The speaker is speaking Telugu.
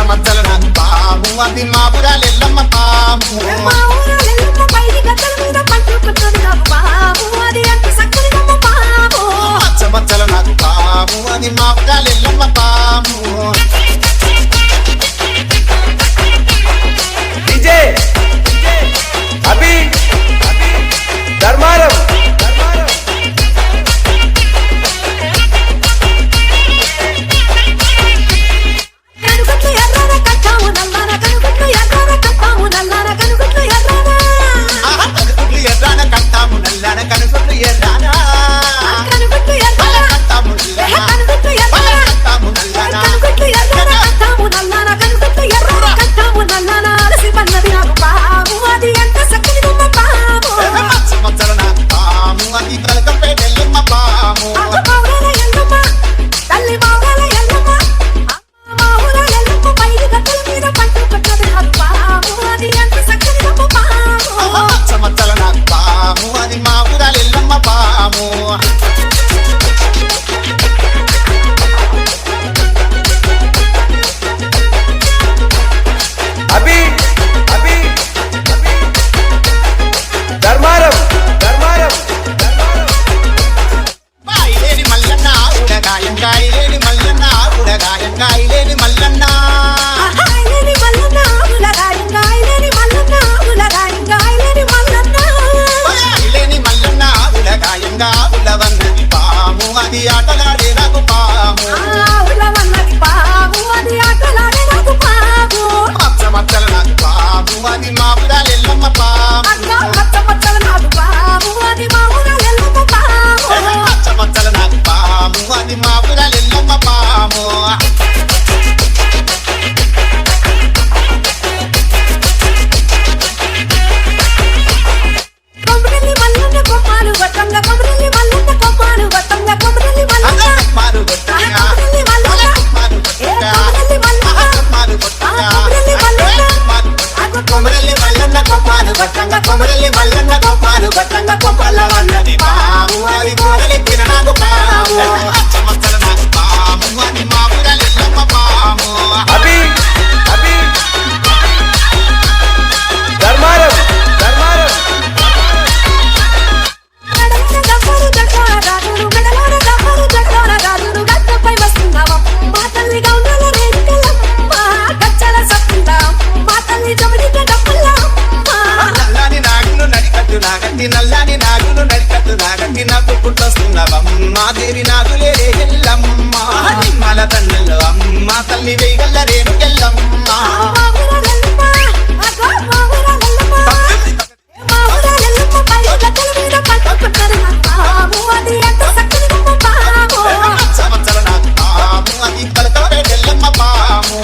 మచ్చల నాకు పాము అది మా ఊరాలెల్లమ్మ పాము మచ్చ మచ్చల నాకు పాము అది మా ఊరాలెల్లమ్మ పాము డీజే అభి ధర్మారం కొమరల్లి మల్లన్న కొప్పాలు గట్టంగా కొప్పల వన్నది పాము అది కోరలెక్కిన నాకు పాము మచ్చల నాకు పాము అది మా ఊరాలెల్లమ్మ పాము అభి ధర్మారం నల్లాని నాగులు నడికట్టు నాగంటి నాకు పుట్టొస్తున్నవమ్మ దేవి నాగులే ఎల్లమ్మ మల తన్నెల్లో అమ్మ తల్లి వేగల్ల రేణుకెల్లమ్మ సంవత్సరం నాకు పాము అది కలకల ఎల్లమ్మ పాము